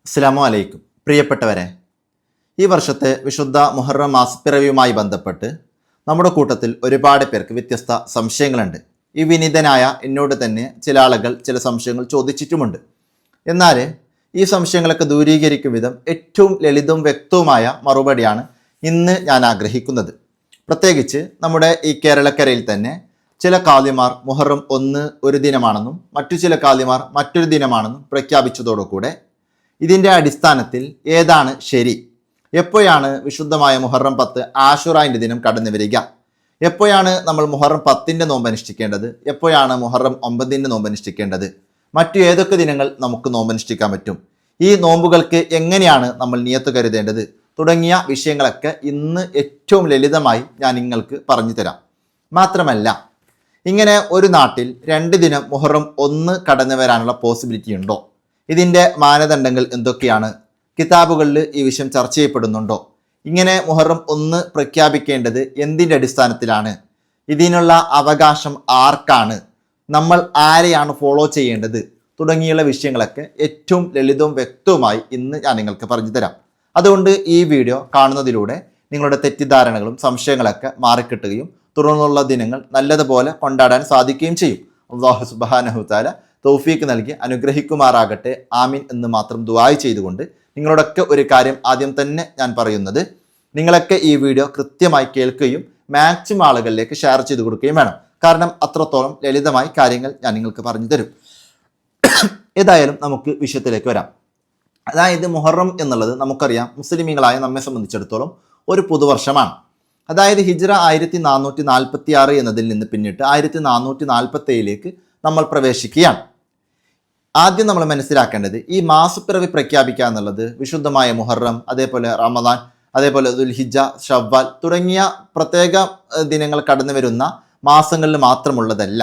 അസ്സലാമു അലൈക്കും. പ്രിയപ്പെട്ടവരെ, ഈ വർഷത്തെ വിശുദ്ധ മുഹറം മാസപ്പിറവിയുമായി ബന്ധപ്പെട്ട് നമ്മുടെ കൂട്ടത്തിൽ ഒരുപാട് പേർക്ക് വ്യത്യസ്ത സംശയങ്ങളുണ്ട്. ഈ വിനീതനായ എന്നോട് തന്നെ ചില ആളുകൾ ചില സംശയങ്ങൾ ചോദിച്ചിട്ടുമുണ്ട്. എന്നാൽ ഈ സംശയങ്ങളൊക്കെ ദൂരീകരിക്കും വിധം ഏറ്റവും ലളിതവും വ്യക്തവുമായ മറുപടിയാണ് ഇന്ന് ഞാൻ ആഗ്രഹിക്കുന്നത്. പ്രത്യേകിച്ച് നമ്മുടെ ഈ കേരളക്കരയിൽ തന്നെ ചില കാളിമാർ മുഹറം 1 ഒരു ദിനമാണെന്നും മറ്റു ചില കാളിമാർ മറ്റൊരു ദിനമാണെന്നും പ്രഖ്യാപിച്ചതോടുകൂടെ ഇതിൻ്റെ അടിസ്ഥാനത്തിൽ ഏതാണ് ശരി, എപ്പോഴാണ് വിശുദ്ധമായ മുഹറം 10 ആഷുറാൻ്റെ ദിനം കടന്നു വരിക, എപ്പോഴാണ് നമ്മൾ മുഹറം 10ൻ്റെ നോമ്പ് അനുഷ്ഠിക്കേണ്ടത്, എപ്പോഴാണ് മുഹറം 9ൻ്റെ നോമ്പ് അനുഷ്ഠിക്കേണ്ടത്, മറ്റു ഏതൊക്കെ ദിനങ്ങൾ നമുക്ക് നോമ്പ് അനുഷ്ഠിക്കാൻ പറ്റും, ഈ നോമ്പുകൾക്ക് എങ്ങനെയാണ് നമ്മൾ നിയത്ത് കരുതേണ്ടത് തുടങ്ങിയ വിഷയങ്ങളൊക്കെ ഇന്ന് ഏറ്റവും ലളിതമായി ഞാൻ നിങ്ങൾക്ക് പറഞ്ഞു തരാം. മാത്രമല്ല, ഇങ്ങനെ ഒരു നാട്ടിൽ 2 ദിനം മുഹറം 1 കടന്നു വരാനുള്ള പോസിബിലിറ്റി ഉണ്ടോ, ഇതിൻ്റെ മാനദണ്ഡങ്ങൾ എന്തൊക്കെയാണ്, കിതാബുകളിൽ ഈ വിഷയം ചർച്ച ചെയ്യപ്പെടുന്നുണ്ടോ, ഇങ്ങനെ മുഹറം 1 പ്രഖ്യാപിക്കേണ്ടത് എന്തിൻ്റെ അടിസ്ഥാനത്തിലാണ്, ഇതിനുള്ള അവകാശം ആർക്കാണ്, നമ്മൾ ആരെയാണ് ഫോളോ ചെയ്യേണ്ടത് തുടങ്ങിയുള്ള വിഷയങ്ങളൊക്കെ ഏറ്റവും ലളിതവും വ്യക്തവുമായി ഇന്ന് ഞാൻ നിങ്ങൾക്ക് പറഞ്ഞു തരാം. അതുകൊണ്ട് ഈ വീഡിയോ കാണുന്നതിലൂടെ നിങ്ങളുടെ തെറ്റിദ്ധാരണകളും സംശയങ്ങളൊക്കെ മാറിക്കിട്ടുകയും തുടർന്നുള്ള ദിനങ്ങൾ നല്ലതുപോലെ കൊണ്ടാടാൻ സാധിക്കുകയും ചെയ്യും. അല്ലാഹു സുബ്ഹാനഹു തആല തൗഫീക്ക് നൽകി അനുഗ്രഹിക്കുമാറാകട്ടെ, ആമീൻ എന്ന് മാത്രം ദുആ ചെയ്തുകൊണ്ട് നിങ്ങളോടൊക്കെ ഒരു കാര്യം ആദ്യം തന്നെ ഞാൻ പറയുന്നത്, നിങ്ങളൊക്കെ ഈ വീഡിയോ കൃത്യമായി കേൾക്കുകയും മാക്സിമം ആളുകളിലേക്ക് ഷെയർ ചെയ്ത് കൊടുക്കുകയും വേണം. കാരണം അത്രത്തോളം ലളിതമായി കാര്യങ്ങൾ ഞാൻ നിങ്ങൾക്ക് പറഞ്ഞു തരും. ഏതായാലും നമുക്ക് വിഷയത്തിലേക്ക് വരാം. അതായത് മുഹറം എന്നുള്ളത് നമുക്കറിയാം, മുസ്ലിമീങ്ങളായ നമ്മെ സംബന്ധിച്ചിടത്തോളം ഒരു പുതുവർഷമാണ്. അതായത് ഹിജ്റ 1446 എന്നതിൽ നിന്ന് പിന്നിട്ട് 1447 നമ്മൾ പ്രവേശിക്കുകയാണ്. ആദ്യം നമ്മൾ മനസ്സിലാക്കേണ്ടത്, ഈ മാസപ്പിറവി പ്രഖ്യാപിക്കുക എന്നുള്ളത് വിശുദ്ധമായ മുഹറം, അതേപോലെ റമദാൻ, അതേപോലെ ദുൽഹിജ്ജ, ഷവ്വാൽ തുടങ്ങിയ പ്രത്യേക ദിനങ്ങൾ കടന്നു വരുന്ന മാസങ്ങളിൽ മാത്രമുള്ളതല്ല.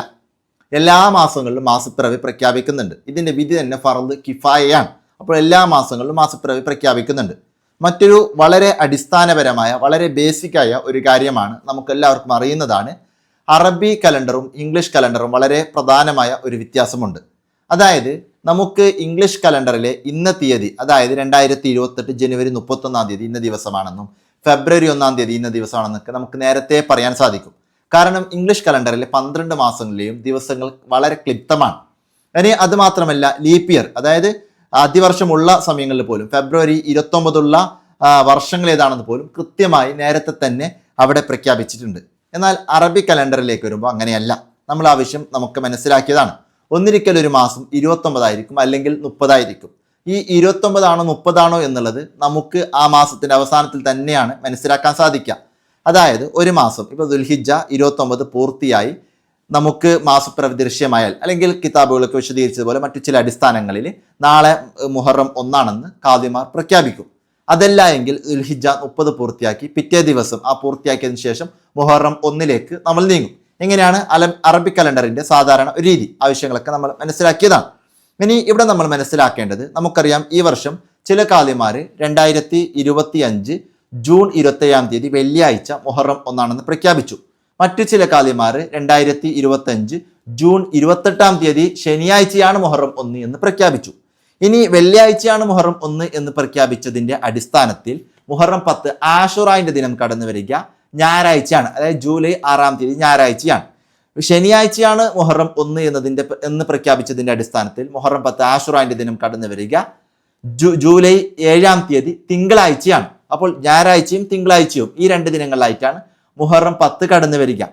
എല്ലാ മാസങ്ങളിലും മാസപ്പിറവി പ്രഖ്യാപിക്കുന്നുണ്ട്. ഇതിൻ്റെ വിധി തന്നെ ഫർദ് കിഫായയാണ്. അപ്പോൾ എല്ലാ മാസങ്ങളിലും മാസപ്പിറവി പ്രഖ്യാപിക്കുന്നുണ്ട്. മറ്റൊരു വളരെ അടിസ്ഥാനപരമായ വളരെ ബേസിക്കായ ഒരു കാര്യമാണ്, നമുക്കെല്ലാവർക്കും അറിയുന്നതാണ്, അറബി കലണ്ടറും ഇംഗ്ലീഷ് കലണ്ടറും വളരെ പ്രധാനമായ ഒരു വ്യത്യാസമുണ്ട്. അതായത് നമുക്ക് ഇംഗ്ലീഷ് കലണ്ടറിലെ ഇന്ന തീയതി, അതായത് 2028 ജനുവരി 31 ഇന്ന ദിവസമാണെന്നും ഫെബ്രുവരി 1 ഇന്ന ദിവസമാണെന്നൊക്കെ നമുക്ക് നേരത്തെ പറയാൻ സാധിക്കും. കാരണം ഇംഗ്ലീഷ് കലണ്ടറിലെ 12 മാസങ്ങളിലെയും ദിവസങ്ങൾ വളരെ ക്ലിപ്തമാണ്. ഇനി അതുമാത്രമല്ല, ലീപ്പ് ഇയർ, അതായത് അതിവർഷമുള്ള സമയങ്ങളിൽ പോലും ഫെബ്രുവരി 29 വർഷങ്ങൾ ഏതാണെന്ന് പോലും കൃത്യമായി നേരത്തെ തന്നെ അവിടെ പ്രഖ്യാപിച്ചിട്ടുണ്ട്. എന്നാൽ അറബി കലണ്ടറിലേക്ക് വരുമ്പോൾ അങ്ങനെയല്ല. നമ്മൾ ആവശ്യം നമുക്ക് മനസ്സിലാക്കിയതാണ്, ഒന്നിരിക്കൽ ഒരു മാസം 29 ആയിരിക്കും, അല്ലെങ്കിൽ 30 ആയിരിക്കും. ഈ 29 ആണോ 30 ആണോ എന്നുള്ളത് നമുക്ക് ആ മാസത്തിൻ്റെ അവസാനത്തിൽ തന്നെയാണ് മനസ്സിലാക്കാൻ സാധിക്കുക. അതായത് ഒരു മാസം, ഇപ്പോൾ ദുൽഹിജ്ജ 29 പൂർത്തിയായി നമുക്ക് മാസപ്പിറവി ദൃശ്യമായാൽ, അല്ലെങ്കിൽ കിതാബുകളൊക്കെ വിശദീകരിച്ചതുപോലെ മറ്റു ചില അടിസ്ഥാനങ്ങളിൽ നാളെ മുഹറം 1 കാദിമാർ പ്രഖ്യാപിക്കും. അതല്ല എങ്കിൽ ദുൽഹിജ്ജ 30 പൂർത്തിയാക്കി പിറ്റേ ദിവസം ആ പൂർത്തിയാക്കിയതിനു ശേഷം മുഹറം 1 നമ്മൾ നീങ്ങും. എങ്ങനെയാണ് അറബി കലണ്ടറിൻ്റെ സാധാരണ ഒരു രീതി. ആവശ്യങ്ങളൊക്കെ നമ്മൾ മനസ്സിലാക്കിയതാണ്. ഇനി ഇവിടെ നമ്മൾ മനസ്സിലാക്കേണ്ടത്, നമുക്കറിയാം ഈ വർഷം ചില കാദിമാർ 2025 ജൂൺ 27 വെള്ളിയാഴ്ച മുഹറം 1 പ്രഖ്യാപിച്ചു. മറ്റു ചില കാദിമാർ 2025 ജൂൺ 28 ശനിയാഴ്ചയാണ് മുഹറം 1 എന്ന് പ്രഖ്യാപിച്ചു. ഇനി വെള്ളിയാഴ്ചയാണ് മുഹറം 1 എന്ന് പ്രഖ്യാപിച്ചതിൻ്റെ അടിസ്ഥാനത്തിൽ മുഹറം 10 ആഷുറാൻ്റെ ദിനം കടന്നു വരിക ഞായറാഴ്ചയാണ്. അതായത് ജൂലൈ 6 ഞായറാഴ്ചയാണ്. ശനിയാഴ്ചയാണ് മുഹറം 1 എന്ന് പ്രഖ്യാപിച്ചതിൻ്റെ അടിസ്ഥാനത്തിൽ മുഹറം 10 ആഷുറാൻ്റെ ദിനം കടന്നു വരിക ജൂലൈ 7 തിങ്കളാഴ്ചയാണ്. അപ്പോൾ ഞായറാഴ്ചയും തിങ്കളാഴ്ചയും ഈ 2 ദിനങ്ങളിലായിട്ടാണ് മുഹറം 10 കടന്നു വരിക.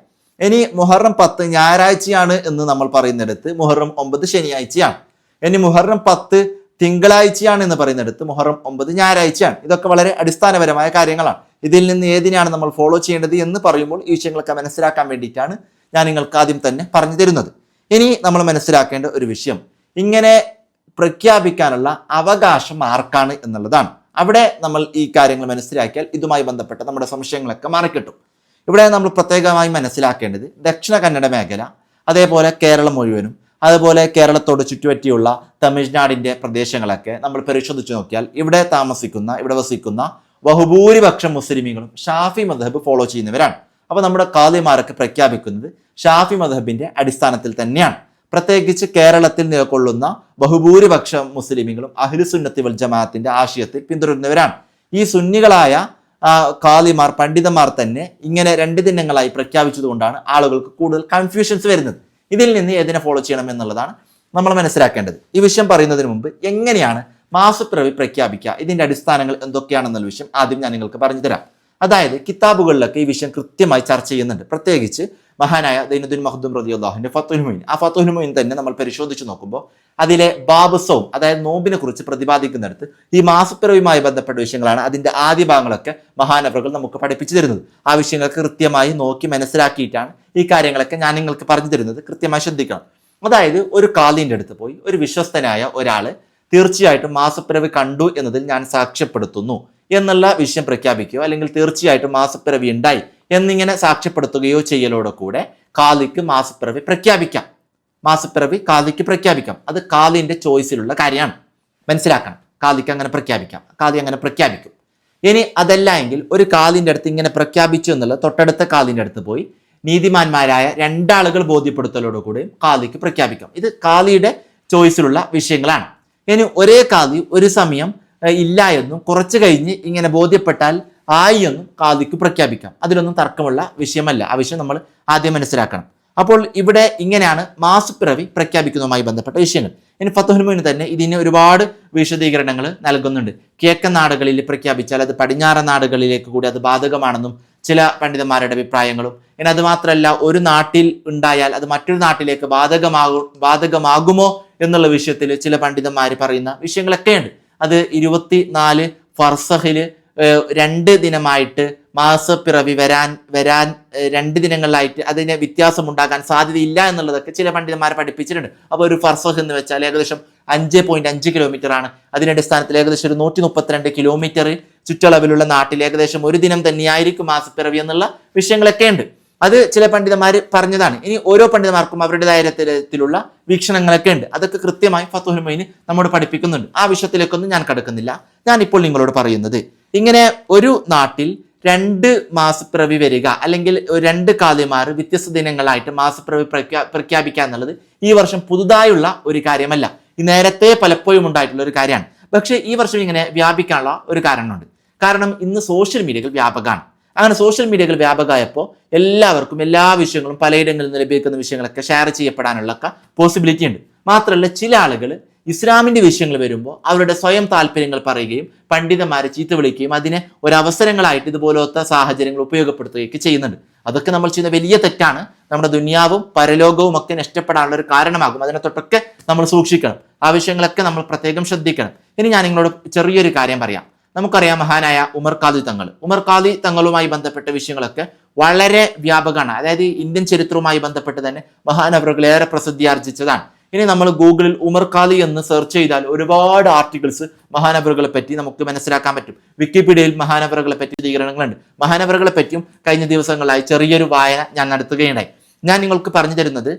ഇനി മുഹറം 10 ഞായറാഴ്ചയാണ് എന്ന് നമ്മൾ പറയുന്നിടത്ത് മുഹറം 9 ശനിയാഴ്ചയാണ്. ഇനി മുഹറം 10 തിങ്കളാഴ്ചയാണ് എന്ന് പറയുന്നിടത്ത് മുഹറം 9 ഞായറാഴ്ചയാണ്. ഇതൊക്കെ വളരെ അടിസ്ഥാനപരമായ കാര്യങ്ങളാണ്. ഇതിൽ നിന്ന് ഏതിനെയാണ് നമ്മൾ ഫോളോ ചെയ്യേണ്ടത് എന്ന് പറയുമ്പോൾ ഈ വിഷയങ്ങളൊക്കെ മനസ്സിലാക്കാൻ വേണ്ടിയിട്ടാണ് ഞാൻ നിങ്ങൾക്ക് ആദ്യം തന്നെ പറഞ്ഞു തരുന്നത്. ഇനി നമ്മൾ മനസ്സിലാക്കേണ്ട ഒരു വിഷയം, ഇങ്ങനെ പ്രഖ്യാപിക്കാനുള്ള അവകാശം ആർക്കാണ് എന്നുള്ളതാണ്. അവിടെ നമ്മൾ ഈ കാര്യങ്ങൾ മനസ്സിലാക്കിയാൽ ഇതുമായി ബന്ധപ്പെട്ട നമ്മുടെ സംശയങ്ങളൊക്കെ മാറിക്കിട്ടും. ഇവിടെ നമ്മൾ പ്രത്യേകമായി മനസ്സിലാക്കേണ്ടത്, ദക്ഷിണ കന്നഡ മേഖല, അതേപോലെ കേരളം മുഴുവനും, അതുപോലെ കേരളത്തോട് ചുറ്റുപറ്റിയുള്ള തമിഴ്നാടിൻ്റെ പ്രദേശങ്ങളൊക്കെ നമ്മൾ പരിശോധിച്ച് നോക്കിയാൽ ഇവിടെ വസിക്കുന്ന ബഹുഭൂരിപക്ഷം മുസ്ലിമീങ്ങളും ഷാഫി മദ്ഹബ് ഫോളോ ചെയ്യുന്നവരാണ്. അപ്പോൾ നമ്മുടെ ഖാദിമാരൊക്കെ പ്രഖ്യാപിക്കുന്നത് ഷാഫി മദ്ഹബിൻ്റെ അടിസ്ഥാനത്തിൽ തന്നെയാണ്. പ്രത്യേകിച്ച് കേരളത്തിൽ നിലകൊള്ളുന്ന ബഹുഭൂരിപക്ഷം മുസ്ലിമീങ്ങളും അഹ്ലു സുന്നത്തി വൽ ജമാഅത്തിന്റെ ആശയത്തിൽ പിന്തുടരുന്നവരാണ്. ഈ സുന്നികളായ ഖാദിമാർ, പണ്ഡിതന്മാർ തന്നെ ഇങ്ങനെ 2 ദിനങ്ങളായി പ്രഖ്യാപിച്ചതുകൊണ്ടാണ് ആളുകൾക്ക് കൂടുതൽ കൺഫ്യൂഷൻസ് വരുന്നത്. ഇതിൽ നിന്ന് ഏതിനെ ഫോളോ ചെയ്യണം എന്നുള്ളതാണ് നമ്മൾ മനസ്സിലാക്കേണ്ടത്. ഈ വിഷയം പറയുന്നതിന് മുമ്പ് എങ്ങനെയാണ് മാസപ്പിറവി പ്രഖ്യാപിക്കുക, ഇതിന്റെ അടിസ്ഥാനങ്ങൾ എന്തൊക്കെയാണെന്നുള്ള വിഷയം ആദ്യം ഞാൻ നിങ്ങൾക്ക് പറഞ്ഞു തരാം. അതായത് കിതാബുകളിലൊക്കെ ഈ വിഷയം കൃത്യമായി ചർച്ച ചെയ്യുന്നുണ്ട്. പ്രത്യേകിച്ച് മഹാനായ ദൈനുദ്ദീൻ മഖ്ദൂം റളിയല്ലാഹുവിന്റെ ഫത്ഹുൽ മുഈൻ, ആ ഫത്ഹുൽ മുഈൻ തന്നെ നമ്മൾ പരിശോധിച്ച് നോക്കുമ്പോൾ അതിലെ ബാബ് സൗം, അതായത് നോമ്പിനെ കുറിച്ച് പ്രതിപാദിക്കുന്നിടത്ത് ഈ മാസപ്പിറവിയുമായി ബന്ധപ്പെട്ട വിഷയങ്ങളാണ് അതിന്റെ ആദ്യ ഭാഗങ്ങളൊക്കെ മഹാനവറുകൾ നമുക്ക് പഠിപ്പിച്ചു തരുന്നത്. ആ വിഷയങ്ങൾ കൃത്യമായി നോക്കി മനസ്സിലാക്കിയിട്ടാണ് ഈ കാര്യങ്ങളൊക്കെ ഞാൻ നിങ്ങൾക്ക് പറഞ്ഞു തരുന്നത്. കൃത്യമായി ശ്രദ്ധിക്കണം. അതായത് ഒരു ഖാദിന്റെ അടുത്ത് പോയി ഒരു വിശ്വസ്തനായ ഒരാള് തീർച്ചയായിട്ടും മാസപ്പിറവി കണ്ടു എന്നതിൽ ഞാൻ സാക്ഷ്യപ്പെടുത്തുന്നു എന്നുള്ള വിഷയം പ്രഖ്യാപിക്കുകയോ അല്ലെങ്കിൽ തീർച്ചയായിട്ടും മാസപ്പിറവി ഉണ്ടായി എന്നിങ്ങനെ സാക്ഷ്യപ്പെടുത്തുകയോ ചെയ്യലോടെ കൂടെ ഖാദിക്ക് മാസപ്പിറവി പ്രഖ്യാപിക്കാം. മാസപ്പിറവി ഖാദിക്ക് പ്രഖ്യാപിക്കാം. അത് ഖാദിന്റെ ചോയ്സിലുള്ള കാര്യമാണ്, മനസ്സിലാക്കണം. ഖാദിക്ക് അങ്ങനെ പ്രഖ്യാപിക്കാം, ഖാദി അങ്ങനെ പ്രഖ്യാപിക്കും. ഇനി അതല്ല എങ്കിൽ ഒരു ഖാദിന്റെ അടുത്ത് ഇങ്ങനെ പ്രഖ്യാപിച്ചു എന്നുള്ള തൊട്ടടുത്ത ഖാദിന്റെ അടുത്ത് പോയി നീതിമാന്മാരായ 2 ആളുകൾ ബോധ്യപ്പെടുത്തലോടുകൂടി ഖാദിക്ക് പ്രഖ്യാപിക്കാം. ഇത് ഖാദിയുടെ ചോയ്സിലുള്ള വിഷയങ്ങളാണ്. ഇനി ഒരേ ഖാദി ഒരു സമയം ഇല്ല എന്നും കുറച്ച് കഴിഞ്ഞ് ഇങ്ങനെ ബോധ്യപ്പെട്ടാൽ ആയി എന്നും ഖാദിക്ക് പ്രഖ്യാപിക്കാം. അതിലൊന്നും തർക്കമുള്ള വിഷയമല്ല. ആ വിഷയം നമ്മൾ ആദ്യം മനസ്സിലാക്കണം. അപ്പോൾ ഇവിടെ ഇങ്ങനെയാണ് മാസപ്പിറവി പ്രഖ്യാപിക്കുന്നതുമായി ബന്ധപ്പെട്ട വിഷയങ്ങൾ. ഇനി ഫത്ഹുൽ മുഈൻ തന്നെ ഇതിന് ഒരുപാട് വിശദീകരണങ്ങൾ നൽകുന്നുണ്ട്. കിഴക്കൻ നാടുകളിൽ പ്രഖ്യാപിച്ചാൽ അത് പടിഞ്ഞാറൻ നാടുകളിലേക്ക് കൂടി അത് ബാധകമാണെന്നും ചില പണ്ഡിതന്മാരുടെ അഭിപ്രായങ്ങളും. ഇനി അത് മാത്രമല്ല, ഒരു നാട്ടിൽ ഉണ്ടായാൽ അത് മറ്റൊരു നാട്ടിലേക്ക് ബാധകമാകുമോ എന്നുള്ള വിഷയത്തിൽ ചില പണ്ഡിതന്മാർ പറയുന്ന വിഷയങ്ങളൊക്കെ ഉണ്ട്. അത് 24 ഫർസഹില് 2 ദിനമായിട്ട് മാസപ്പിറവി വരാൻ 2 ദിനങ്ങളിലായിട്ട് അതിന് വ്യത്യാസം ഉണ്ടാകാൻ സാധ്യതയില്ല എന്നുള്ളതൊക്കെ ചില പണ്ഡിതന്മാരെ പഠിപ്പിച്ചിട്ടുണ്ട്. അപ്പോൾ ഒരു ഫർസഹ് എന്ന് വെച്ചാൽ ഏകദേശം 5.5 കിലോമീറ്റർ ആണ്. അതിന്റെ അടിസ്ഥാനത്തിൽ ഏകദേശം ഒരു 132 കിലോമീറ്റർ ചുറ്റളവിലുള്ള നാട്ടിൽ ഏകദേശം ഒരു ദിനം തന്നെയായിരിക്കും മാസപ്പിറവി എന്നുള്ള വിഷയങ്ങളൊക്കെ ഉണ്ട്. അത് ചില പണ്ഡിതന്മാർ പറഞ്ഞതാണ്. ഇനി ഓരോ പണ്ഡിതന്മാർക്കും അവരുടേതായ തരത്തിലുള്ള വീക്ഷണങ്ങളൊക്കെ ഉണ്ട്. അതൊക്കെ കൃത്യമായി ഫത്ഹുൽ മുഈൻ നമ്മോട് പഠിപ്പിക്കുന്നുണ്ട്. ആ വിഷയത്തിലേക്കൊന്നും ഞാൻ കടക്കുന്നില്ല. ഞാൻ ഇപ്പോൾ നിങ്ങളോട് പറയുന്നത്, ഇങ്ങനെ ഒരു നാട്ടിൽ 2 മാസപ്പിറവി വരിക അല്ലെങ്കിൽ 2 ഖാദിമാർ വ്യത്യസ്ത ദിനങ്ങളായിട്ട് മാസപ്പിറവി പ്രഖ്യാപിക്കുക എന്നുള്ളത് ഈ വർഷം പുതുതായുള്ള ഒരു കാര്യമല്ല. ഈ നേരത്തെ പലപ്പോഴും ഉണ്ടായിട്ടുള്ള ഒരു കാര്യമാണ്. പക്ഷേ ഈ വർഷം ഇങ്ങനെ വ്യാപിക്കാനുള്ള ഒരു കാരണമുണ്ട്. കാരണം ഇന്ന് സോഷ്യൽ മീഡിയകൾ വ്യാപകമാണ്. അങ്ങനെ സോഷ്യൽ മീഡിയകൾ വ്യാപകമായപ്പോൾ എല്ലാവർക്കും എല്ലാ വിഷയങ്ങളും പലയിടങ്ങളിൽ നിന്ന് ലഭിക്കുന്ന വിഷയങ്ങളൊക്കെ ഷെയർ ചെയ്യപ്പെടാനുള്ള പോസിബിലിറ്റി ഉണ്ട്. മാത്രമല്ല, ചില ആളുകൾ ഇസ്ലാമിന്റെ വിഷയങ്ങൾ വരുമ്പോൾ അവരുടെ സ്വയം താല്പര്യങ്ങൾ പറയുകയും പണ്ഡിതന്മാരെ ചീത്ത വിളിക്കുകയും അതിനെ ഒരവസരങ്ങളായിട്ട് ഇതുപോലത്തെ സാഹചര്യങ്ങൾ ഉപയോഗപ്പെടുത്തുകയൊക്കെ ചെയ്യുന്നുണ്ട്. അതൊക്കെ നമ്മൾ ചെയ്യുന്ന വലിയ തെറ്റാണ്. നമ്മുടെ ദുനിയാവും പരലോകവും ഒക്കെ നഷ്ടപ്പെടാനുള്ള ഒരു കാരണമാകും. അതിനെ തൊട്ടൊക്കെ നമ്മൾ സൂക്ഷിക്കണം. ആ വിഷയങ്ങളൊക്കെ നമ്മൾ പ്രത്യേകം ശ്രദ്ധിക്കണം. ഇനി ഞാൻ നിങ്ങളോട് ചെറിയൊരു കാര്യം പറയാം. നമുക്കറിയാം, മഹാനായ ഉമർ ഖാദി തങ്ങളുമായി ബന്ധപ്പെട്ട വിഷയങ്ങളൊക്കെ വളരെ വ്യാപകമാണ്. അതായത് ഇന്ത്യൻ ചരിത്രവുമായി ബന്ധപ്പെട്ട് തന്നെ മഹാനവറുകൾ ഏറെ പ്രസിദ്ധി ആർജിച്ചതാണ്. ഇനി നമ്മൾ ഗൂഗിളിൽ ഉമർ ഖാദി എന്ന് സെർച്ച് ചെയ്താൽ ഒരുപാട് ആർട്ടിക്കിൾസ് മഹാനവറുകളെ പറ്റി നമുക്ക് മനസ്സിലാക്കാൻ പറ്റും. വിക്കിപീഡിയയിൽ മഹാനവറുകളെ പറ്റി വിശദീകരണങ്ങളുണ്ട്. മഹാനവറുകളെ പറ്റിയും കഴിഞ്ഞ ദിവസങ്ങളായി ചെറിയൊരു വായന ഞാൻ നടത്തുകയുണ്ടായി. ഞാൻ നിങ്ങൾക്ക് പറഞ്ഞു തരുന്നത്,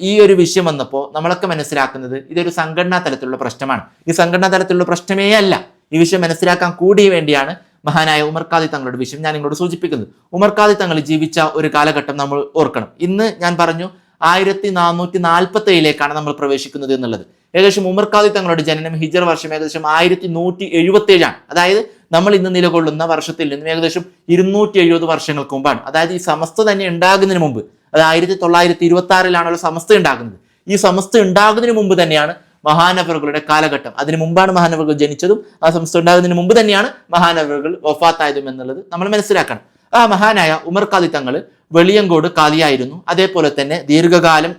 ഈ ഒരു വിഷയം വന്നപ്പോൾ നമ്മളൊക്കെ മനസ്സിലാക്കുന്നത് ഇതൊരു സംഘടനാ തലത്തിലുള്ള പ്രശ്നമാണ്. ഈ സംഘടനാ തലത്തിലുള്ള പ്രശ്നമേ അല്ല. ഈ വിഷയം മനസ്സിലാക്കാൻ കൂടി വേണ്ടിയാണ് മഹാനായ ഉമർ ഖാദി തങ്ങളുടെ വിഷയം ഞാൻ നിങ്ങളോട് സൂചിപ്പിക്കുന്നത്. ഉമർ ഖാദി തങ്ങൾ ജീവിച്ച ഒരു കാലഘട്ടം നമ്മൾ ഓർക്കണം. ഇന്ന് ഞാൻ പറഞ്ഞു 1447 നമ്മൾ പ്രവേശിക്കുന്നത് എന്നുള്ളത്. ഏകദേശം ഉമർ ഖാദി തങ്ങളുടെ ജനനം ഹിജറ വർഷം ഏകദേശം 1177 ആണ്. അതായത് നമ്മൾ ഇന്ന് നിലകൊള്ളുന്ന വർഷത്തിൽ നിന്നും ഏകദേശം 270 വർഷങ്ങൾക്ക് മുമ്പാണ്. അതായത് ഈ സമസ്ത തന്നെ ഉണ്ടാകുന്നതിന് മുമ്പ്, അത് 1926 സമസ്ത ഉണ്ടാകുന്നത്. ഈ സമസ്ത ഉണ്ടാകുന്നതിന് മുമ്പ് തന്നെയാണ് മഹാനവറുകളുടെ കാലഘട്ടം. അതിനു മുമ്പാണ് മഹാനവറുകൾ ജനിച്ചതും ആ സംസ്ഥ ഉണ്ടാകുന്നതിന് മുമ്പ് തന്നെയാണ് മഹാനവറുകൾ വഫാത്തായതും എന്നുള്ളത് നമ്മൾ മനസ്സിലാക്കണം. ആ മഹാനായ ഉമർ ഖാദി തങ്ങൾ വെളിയങ്കോട് ഖാദിയായിരുന്നു. അതേപോലെ തന്നെ ദീർഘകാലം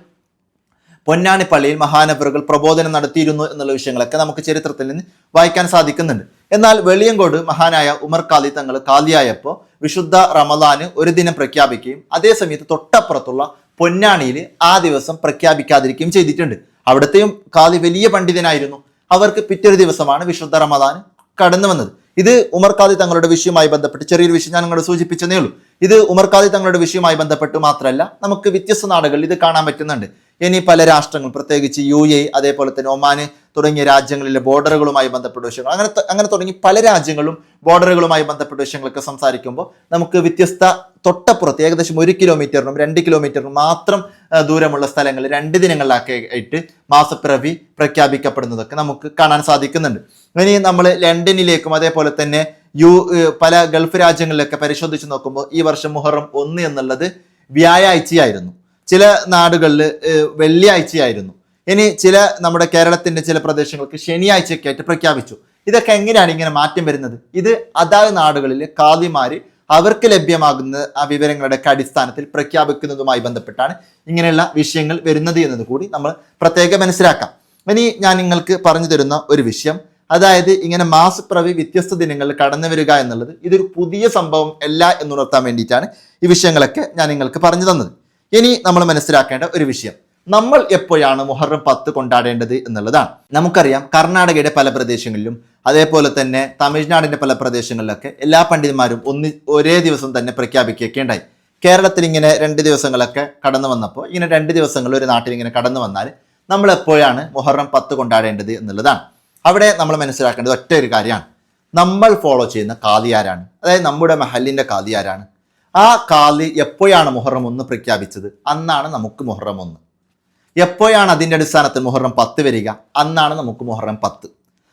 പൊന്നാനി പള്ളിയിൽ മഹാനവറുകൾ പ്രബോധനം നടത്തിയിരുന്നു എന്നുള്ള വിഷയങ്ങളൊക്കെ നമുക്ക് ചരിത്രത്തിൽ നിന്ന് വായിക്കാൻ സാധിക്കുന്നുണ്ട്. എന്നാൽ വെളിയങ്കോട് മഹാനായ ഉമർ ഖാദി തങ്ങൾ ഖാദിയായപ്പോൾ വിശുദ്ധ റമദാന് ഒരു ദിനം പ്രഖ്യാപിക്കുകയും അതേ സമയത്ത് തൊട്ടപ്പുറത്തുള്ള പൊന്നാനിയിൽ ആ ദിവസം പ്രഖ്യാപിക്കാതിരിക്കുകയും ചെയ്തിട്ടുണ്ട്. അവിടുത്തെയും ഖാദി വലിയ പണ്ഡിതനായിരുന്നു. അവർക്ക് പിറ്റൊരു ദിവസമാണ് വിശുദ്ധ റമദാൻ കടന്നു വന്നത്. ഇത് ഉമർ ഖാദി തങ്ങളുടെ വിഷയവുമായി ബന്ധപ്പെട്ട് ചെറിയൊരു വിഷയം ഞാൻ നിങ്ങളോട് സൂചിപ്പിച്ചതേ ഉള്ളൂ. ഇത് ഉമർ ഖാദി തങ്ങളുടെ വിഷയവുമായി ബന്ധപ്പെട്ട് മാത്രമല്ല, നമുക്ക് വ്യത്യസ്ത നാടുകളിൽ ഇത് കാണാൻ പറ്റുന്നുണ്ട്. ഇനി പല രാഷ്ട്രങ്ങൾ, പ്രത്യേകിച്ച് UAE, അതേപോലെ തന്നെ ഒമാന് തുടങ്ങിയ രാജ്യങ്ങളിലെ ബോർഡറുകളുമായി ബന്ധപ്പെട്ട വിഷയങ്ങൾ, അങ്ങനെ തുടങ്ങി പല രാജ്യങ്ങളും ബോർഡറുകളുമായി ബന്ധപ്പെട്ട വിഷയങ്ങളൊക്കെ സംസാരിക്കുമ്പോൾ നമുക്ക് വ്യത്യസ്ത തൊട്ടപ്പുറത്ത് ഏകദേശം 1 കിലോമീറ്ററിനും 2 കിലോമീറ്ററിനും മാത്രം ദൂരമുള്ള സ്ഥലങ്ങളിൽ 2 ദിനങ്ങളിലൊക്കെ ആയിട്ട് മാസപ്പിറവി പ്രഖ്യാപിക്കപ്പെടുന്നതൊക്കെ നമുക്ക് കാണാൻ സാധിക്കുന്നുണ്ട്. ഇനി നമ്മൾ ലണ്ടനിലേക്കും അതേപോലെ തന്നെ പല ഗൾഫ് രാജ്യങ്ങളിലൊക്കെ പരിശോധിച്ച് നോക്കുമ്പോൾ ഈ വർഷം മുഹറം 1 എന്നുള്ളത് വ്യാഴാഴ്ചയായിരുന്നു, ചില നാടുകളിൽ വെള്ളിയാഴ്ചയായിരുന്നു. ഇനി നമ്മുടെ കേരളത്തിന്റെ ചില പ്രദേശങ്ങൾക്ക് ശനിയാഴ്ചയൊക്കെ ആയിട്ട് പ്രഖ്യാപിച്ചു. ഇതൊക്കെ എങ്ങനെയാണ് ഇങ്ങനെ മാറ്റം വരുന്നത്? ഇത് അതായത് നാടുകളിലെ ഖാദിമാര് അവർക്ക് ലഭ്യമാകുന്ന ആ വിവരങ്ങളുടെ അടിസ്ഥാനത്തിൽ പ്രഖ്യാപിക്കുന്നതുമായി ബന്ധപ്പെട്ടാണ് ഇങ്ങനെയുള്ള വിഷയങ്ങൾ വരുന്നത് എന്നത് കൂടി നമ്മൾ പ്രത്യേകം മനസ്സിലാക്കാം. ഇനി ഞാൻ നിങ്ങൾക്ക് പറഞ്ഞു തരുന്ന ഒരു വിഷയം, അതായത് ഇങ്ങനെ മാസപ്പിറവി വ്യത്യസ്ത ദിനങ്ങളിൽ കടന്നു വരിക എന്നുള്ളത് ഇതൊരു പുതിയ സംഭവം അല്ല എന്നുണർത്താൻ വേണ്ടിയിട്ടാണ് ഈ വിഷയങ്ങളൊക്കെ ഞാൻ നിങ്ങൾക്ക് പറഞ്ഞു തന്നത്. ഇനി നമ്മൾ മനസ്സിലാക്കേണ്ട ഒരു വിഷയം, നമ്മൾ എപ്പോഴാണ് മുഹറം 10 കൊണ്ടാടേണ്ടത് എന്നുള്ളതാണ്. നമുക്കറിയാം കർണാടകയുടെ പല പ്രദേശങ്ങളിലും അതേപോലെ തന്നെ തമിഴ്നാടിന്റെ പല പ്രദേശങ്ങളിലൊക്കെ എല്ലാ പണ്ഡിതന്മാരും ഒരേ ദിവസം തന്നെ പ്രഖ്യാപിക്കുകയൊക്കെ ഉണ്ടായി. കേരളത്തിൽ ഇങ്ങനെ 2 ദിവസങ്ങളൊക്കെ കടന്നു വന്നപ്പോൾ ഇങ്ങനെ 2 ദിവസങ്ങൾ ഒരു നാട്ടിൽ ഇങ്ങനെ കടന്നു വന്നാൽ നമ്മൾ എപ്പോഴാണ് മുഹറം 10 കൊണ്ടാടേണ്ടത് എന്നുള്ളതാണ്. അവിടെ നമ്മൾ മനസ്സിലാക്കേണ്ടത് ഒറ്റ ഒരു കാര്യമാണ്, നമ്മൾ ഫോളോ ചെയ്യുന്ന ഖാദി ആരാണ്, അതായത് നമ്മുടെ മഹലിന്റെ ഖാദി ആരാണ്. ആ ഖാദി എപ്പോഴാണ് മുഹറം 1 പ്രഖ്യാപിച്ചത് അന്നാണ് നമുക്ക് മുഹറം 1. എപ്പോഴാണ് അതിൻ്റെ അടിസ്ഥാനത്തിൽ മുഹറം 10 വരിക അന്നാണ് നമുക്ക് മുഹറം 10.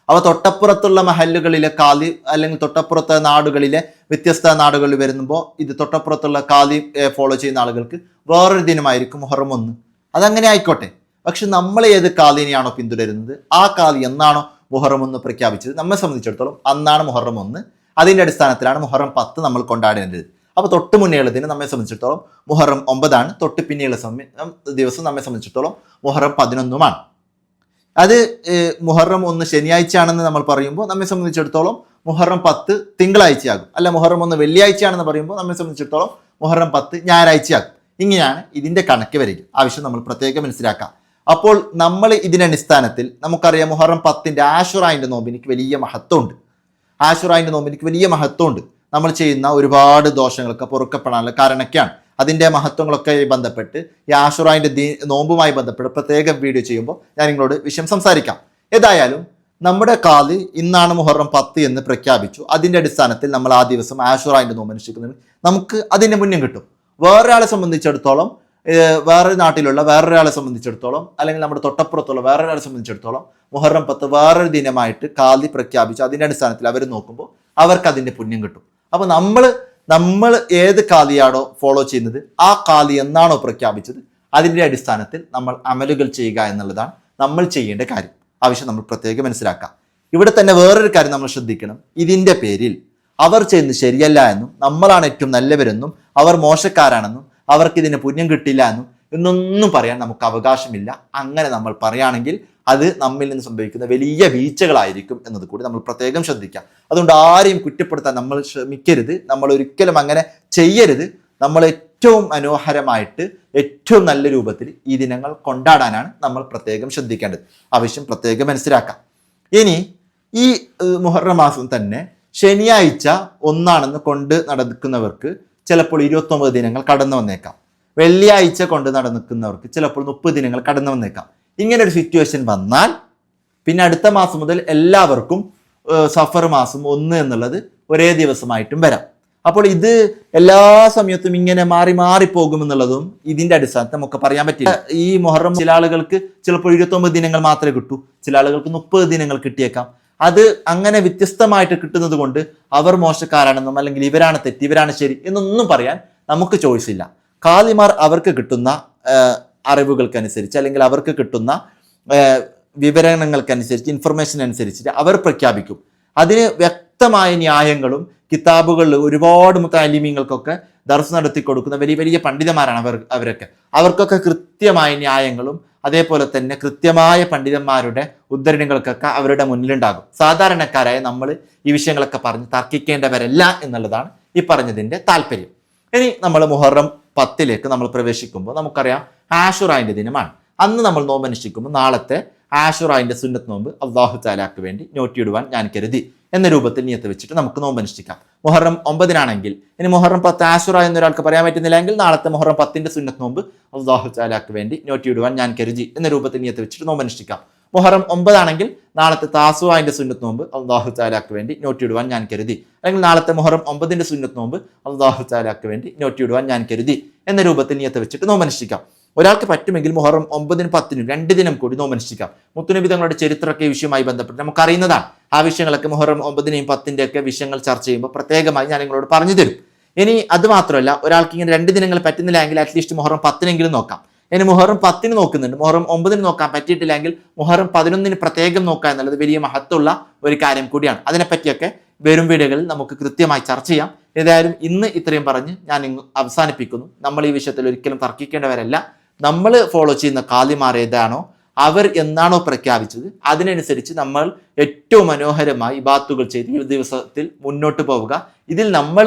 അവ തൊട്ടപ്പുറത്തുള്ള മഹല്ലുകളിലെ ഖാദി അല്ലെങ്കിൽ തൊട്ടപ്പുറത്തെ നാടുകളിലെ വ്യത്യസ്ത നാടുകളിൽ വരുമ്പോൾ ഇത് തൊട്ടപ്പുറത്തുള്ള ഖാദി ഫോളോ ചെയ്യുന്ന ആളുകൾക്ക് വേറൊരു ദിനമായിരിക്കും മുഹറം 1. അതങ്ങനെ ആയിക്കോട്ടെ, പക്ഷെ നമ്മൾ ഏത് ഖാദിനെയാണോ പിന്തുടരുന്നത് ആ ഖാദി എന്നാണോ മുഹറം 1 പ്രഖ്യാപിച്ചത് നമ്മെ സംബന്ധിച്ചിടത്തോളം അന്നാണ് മുഹറം 1. അതിൻ്റെ അടിസ്ഥാനത്തിലാണ് മുഹറം 10 നമ്മൾ കൊണ്ടാടേണ്ടത്. അപ്പോൾ തൊട്ട് മുന്നേയുള്ള ദിനം നമ്മെ സംബന്ധിച്ചിടത്തോളം മുഹറം 9 ആണ്, തൊട്ട് പിന്നെയുള്ള ദിവസം നമ്മെ സംബന്ധിച്ചിടത്തോളം മുഹറം 11 അത് മുഹറം 1 ശനിയാഴ്ചയാണെന്ന് നമ്മൾ പറയുമ്പോൾ നമ്മെ സംബന്ധിച്ചിടത്തോളം മുഹറം 10 തിങ്കളാഴ്ചയാകും. അല്ല മുഹറം 1 വെള്ളിയാഴ്ചയാണെന്ന് പറയുമ്പോൾ നമ്മെ സംബന്ധിച്ചിടത്തോളം മുഹറം 10 ഞായറാഴ്ചയാകും. ഇങ്ങനെയാണ് ഇതിൻ്റെ കണക്ക് വരിക. ആവശ്യം നമ്മൾ പ്രത്യേകം മനസ്സിലാക്കാം. അപ്പോൾ നമ്മൾ ഇതിനടിസ്ഥാനത്തിൽ നമുക്കറിയാം മുഹറം 10 ആശുറായിൻ്റെ നോമ്പിനിക്ക് വലിയ മഹത്വമുണ്ട്. ആശുറായിൻ്റെ നോമ്പിനിക്ക് വലിയ മഹത്വമുണ്ട്. നമ്മൾ ചെയ്യുന്ന ഒരുപാട് ദോഷങ്ങളൊക്കെ പൊറുക്കപ്പെടാനുള്ള കാരണമൊക്കെയാണ്. അതിൻ്റെ മഹത്വങ്ങളൊക്കെ ബന്ധപ്പെട്ട് ഈ ആശുറായിൻ്റെ നോമ്പുമായി ബന്ധപ്പെട്ട് പ്രത്യേക വീഡിയോ ചെയ്യുമ്പോൾ ഞാൻ നിങ്ങളോട് വിഷയം സംസാരിക്കാം. ഏതായാലും നമ്മുടെ ഖാദി ഇന്നാണ് മുഹറം 10 എന്ന് പ്രഖ്യാപിച്ചു. അതിൻ്റെ അടിസ്ഥാനത്തിൽ നമ്മൾ ആ ദിവസം ആശുറായിൻ്റെ നോമ്പ് അനുഷ്ഠിക്കുന്നതിന് നമുക്ക് അതിൻ്റെ പുണ്യം കിട്ടും. വേറൊരാളെ സംബന്ധിച്ചിടത്തോളം, വേറൊരു നാട്ടിലുള്ള വേറൊരാളെ സംബന്ധിച്ചിടത്തോളം അല്ലെങ്കിൽ നമ്മുടെ തൊട്ടപ്പുറത്തുള്ള വേറൊരാളെ സംബന്ധിച്ചിടത്തോളം മുഹറം 10 വേറൊരു ദിനമായിട്ട് ഖാദി പ്രഖ്യാപിച്ചു. അതിൻ്റെ അടിസ്ഥാനത്തിൽ അവർ നോക്കുമ്പോൾ അവർക്ക് അതിൻ്റെ പുണ്യം കിട്ടും. അപ്പോൾ നമ്മൾ ഏത് ഖാദിയാണോ ഫോളോ ചെയ്യുന്നത് ആ ഖാദി എന്നാണോ പ്രഖ്യാപിച്ചത് അതിൻ്റെ അടിസ്ഥാനത്തിൽ നമ്മൾ അമലുകൾ ചെയ്യുക എന്നുള്ളതാണ് നമ്മൾ ചെയ്യേണ്ട കാര്യം. ആവശ്യം നമ്മൾ പ്രത്യേകം മനസ്സിലാക്കാം. ഇവിടെ തന്നെ വേറൊരു കാര്യം നമ്മൾ ശ്രദ്ധിക്കണം, ഇതിൻ്റെ പേരിൽ അവർ ചെയ്യുന്നത് ശരിയല്ല എന്നും നമ്മളാണ് ഏറ്റവും നല്ലവരെന്നും അവർ മോശക്കാരാണെന്നും അവർക്ക് ഇതിന് പുണ്യം കിട്ടില്ല എന്നൊന്നും പറയാൻ നമുക്ക് അവകാശമില്ല. അങ്ങനെ നമ്മൾ പറയുകയാണെങ്കിൽ അത് നമ്മിൽ നിന്ന് സംഭവിക്കുന്ന വലിയ വീഴ്ചകളായിരിക്കും എന്നത് കൂടി നമ്മൾ പ്രത്യേകം ശ്രദ്ധിക്കാം. അതുകൊണ്ട് ആരെയും കുറ്റപ്പെടുത്താൻ നമ്മൾ ശ്രമിക്കരുത്, നമ്മൾ ഒരിക്കലും അങ്ങനെ ചെയ്യരുത്. നമ്മൾ ഏറ്റവും മനോഹരമായിട്ട് ഏറ്റവും നല്ല രൂപത്തിൽ ഈ ദിനങ്ങൾ കൊണ്ടാടാനാണ് നമ്മൾ പ്രത്യേകം ശ്രദ്ധിക്കേണ്ടത്. ആവശ്യം പ്രത്യേകം മനസ്സിലാക്കാം. ഇനി ഈ മുഹറം മാസം തന്നെ ശനിയാഴ്ച 1 കൊണ്ട് നടക്കുന്നവർക്ക് ചിലപ്പോൾ 29 ദിനങ്ങൾ കടന്നു വന്നേക്കാം. വെള്ളിയാഴ്ച കൊണ്ട് നടക്കുന്നവർക്ക് ചിലപ്പോൾ 30 ദിനങ്ങൾ കടന്നു വന്നേക്കാം. ഇങ്ങനെ ഒരു സിറ്റുവേഷൻ വന്നാൽ പിന്നെ അടുത്ത മാസം മുതൽ എല്ലാവർക്കും സഫർ മാസം 1 എന്നുള്ളത് ഒരേ ദിവസമായിട്ടും വരാം. അപ്പോൾ ഇത് എല്ലാ സമയത്തും ഇങ്ങനെ മാറി പോകുമെന്നുള്ളതും ഇതിന്റെ അടിസ്ഥാനത്തിൽ നമുക്ക് പറയാൻ പറ്റില്ല. ഈ മുഹറം ചില ആളുകൾക്ക് ചിലപ്പോൾ 29 ദിനങ്ങൾ മാത്രമേ കിട്ടൂ, ചില ആളുകൾക്ക് 30 ദിനങ്ങൾ കിട്ടിയേക്കാം. അത് അങ്ങനെ വ്യത്യസ്തമായിട്ട് കിട്ടുന്നത് കൊണ്ട് അവർ മോശക്കാരാണെന്നും അല്ലെങ്കിൽ ഇവരാണ് തെറ്റ് ഇവരാണ് ശരി എന്നൊന്നും പറയാൻ നമുക്ക് ചോയ്സ് ഇല്ല. ഖാദിമാർ അവർക്ക് കിട്ടുന്ന അറിവുകൾക്കനുസരിച്ച് അല്ലെങ്കിൽ അവർക്ക് കിട്ടുന്ന വിവരണങ്ങൾക്കനുസരിച്ച് ഇൻഫർമേഷൻ അനുസരിച്ചിട്ട് അവർ പ്രഖ്യാപിക്കും. അതിന് വ്യക്തമായ ന്യായങ്ങളും കിതാബുകളിൽ ഒരുപാട് മുത്തഅല്ലിമീങ്ങൾക്കൊക്കെ ദർസ് നടത്തി കൊടുക്കുന്ന വലിയ വലിയ പണ്ഡിതന്മാരാണ് അവർക്കൊക്കെ കൃത്യമായ ന്യായങ്ങളും അതേപോലെ തന്നെ കൃത്യമായ പണ്ഡിതന്മാരുടെ ഉദ്ധരണികൾക്കൊക്കെ അവരുടെ മുന്നിലുണ്ടാകും. സാധാരണക്കാരായ നമ്മൾ ഈ വിഷയങ്ങളൊക്കെ പറഞ്ഞ് തർക്കിക്കേണ്ടവരല്ല എന്നുള്ളതാണ് ഈ പറഞ്ഞതിൻ്റെ താല്പര്യം. ഇനി നമ്മൾ മുഹറം 10 നമ്മൾ പ്രവേശിക്കുമ്പോൾ നമുക്കറിയാം ആശുറായിൻ്റെ ദിനമാണ്. അന്ന് നമ്മൾ നോമ്പ് അനുഷ്ഠിക്കുമ്പോൾ നാളത്തെ ആശുറായിൻ്റെ സുന്നത്ത് നോമ്പ് അല്ലാഹു തആലക്ക് വേണ്ടി നോറ്റിയിടുവാൻ ഞാൻ കരുതി എന്ന രൂപത്തിൽ നിയത്ത് വെച്ചിട്ട് നമുക്ക് നോമ്പ് അനുഷ്ഠിക്കാം. മുഹറം 9 ഇനി മുഹറം 10 ആശുറ എന്നൊരാൾക്ക് പറയാൻ പറ്റുന്നില്ലെങ്കിൽ നാളത്തെ മുഹറം 10 സുന്നത്ത് നോമ്പ് അല്ലാഹു തആലക്ക് വേണ്ടി നോറ്റിയിടുവാൻ ഞാൻ കരുതി എന്ന രൂപത്തിൽ നിയത്ത് വെച്ചിട്ട് നോമ്പ് അനുഷ്ഠിക്കാം. മുഹറം 9 ആണെങ്കിൽ നാളത്തെ താസുവാന്റെ സുന്നത്ത് നോമ്പ് അള്ളാഹു താലാക്ക് വേണ്ടി നോട്ടിയിടുവാൻ ഞാൻ കരുതി, അല്ലെങ്കിൽ നാളത്തെ മുഹറം 9 സുന്നത്ത് നോമ്പ് അള്ളാഹു താലാക്ക് വേണ്ടി നോട്ടിയിടുവാൻ ഞാൻ കരുതി എന്ന രൂപത്തിൽ നിയത്ത് വെച്ചിട്ട് നോമ്പനുഷ്ഠിക്കാം. ഒരാൾക്ക് പറ്റുമെങ്കിൽ മുഹറം 9, 10 2 ദിനം കൂടി നോമ്പനുഷ്ഠിക്കാം. മുത്തുനബി തങ്ങളുടെ ചരിത്രമൊക്കെ ഈ വിഷയവുമായി ബന്ധപ്പെട്ട് നമുക്കറിയുന്നതാണ്. ആ വിഷയങ്ങളൊക്കെ മുഹറം 9, 10 ഒക്കെ വിഷയങ്ങൾ ചർച്ച ചെയ്യുമ്പോൾ പ്രത്യേകമായി ഞാൻ നിങ്ങളോട് പറഞ്ഞു തരും. ഇനി അത് മാത്രമല്ല, ഒരാൾക്ക് ഇങ്ങനെ 2 ദിനങ്ങൾ പറ്റുന്നില്ല എങ്കിൽ അറ്റ്ലീസ്റ്റ് മുഹറം 10 നോക്കാം. ഇനി മുഹറം 10 നോക്കുന്നുണ്ട്, മുഹറം 9 നോക്കാൻ പറ്റിയിട്ടില്ലെങ്കിൽ മുഹറം 11 പ്രത്യേകം നോക്കുക എന്നുള്ളത് വലിയ മഹത്വമുള്ള ഒരു കാര്യം കൂടിയാണ്. അതിനെപ്പറ്റിയൊക്കെ വരും വീഡിയോകളിൽ നമുക്ക് കൃത്യമായി ചർച്ച ചെയ്യാം. ഏതായാലും ഇന്ന് ഇത്രയും പറഞ്ഞ് ഞാൻ അവസാനിപ്പിക്കുന്നു. നമ്മൾ ഈ വിഷയത്തിൽ ഒരിക്കലും തർക്കിക്കേണ്ടവരല്ല. നമ്മൾ ഫോളോ ചെയ്യുന്ന ഖാദിമാർ ഏതാണോ, അവർ എന്നാണോ പ്രഖ്യാപിച്ചത് അതിനനുസരിച്ച് നമ്മൾ ഏറ്റവും മനോഹരമായി ഇബാത്തുകൾ ചെയ്ത് ഈ ദിവസത്തിൽ മുന്നോട്ട് പോവുക. ഇതിൽ നമ്മൾ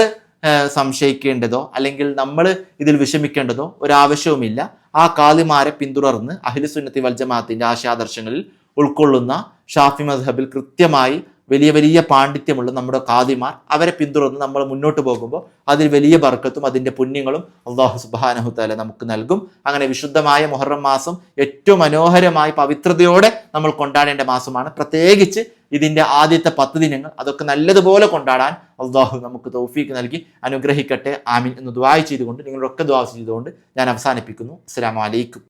സംശയിക്കേണ്ടതോ അല്ലെങ്കിൽ നമ്മൾ ഇതിൽ വിഷമിക്കേണ്ടതോ ഒരാവശ്യവുമില്ല. ആ ഖാദിമാരെ പിന്തുടർന്ന് അഹ്ലുസുന്നത്തി വൽ ജമാഅത്തിന്റെ ആശയാദർശങ്ങളിൽ ഉൾക്കൊള്ളുന്ന ഷാഫി മദ്ഹബിൽ കൃത്യമായി വലിയ വലിയ പാണ്ഡിത്യമുള്ള നമ്മുടെ ഖാദിമാർ, അവരെ പിന്തുടർന്ന് നമ്മൾ മുന്നോട്ട് പോകുമ്പോൾ അതിൽ വലിയ ബർക്കത്തും അതിൻ്റെ പുണ്യങ്ങളും അല്ലാഹു സുബ്ഹാനഹു തആല നമുക്ക് നൽകും. അങ്ങനെ വിശുദ്ധമായ മുഹറം മാസം ഏറ്റവും മനോഹരമായി പവിത്രതയോടെ നമ്മൾ കൊണ്ടാടേണ്ട മാസമാണ്. പ്രത്യേകിച്ച് ഇതിൻ്റെ ആദ്യത്തെ 10 ദിനങ്ങൾ അതൊക്കെ നല്ലതുപോലെ കൊണ്ടാടാൻ അല്ലാഹു നമുക്ക് തൗഫീക്ക് നൽകി അനുഗ്രഹിക്കട്ടെ. ആമീൻ എന്ന് ദുആ ചെയ്തുകൊണ്ട്, നിങ്ങളൊക്കെ ദുആ ചെയ്തുകൊണ്ട് ഞാൻ അവസാനിപ്പിക്കുന്നു. അസ്സലാമു അലൈക്കും.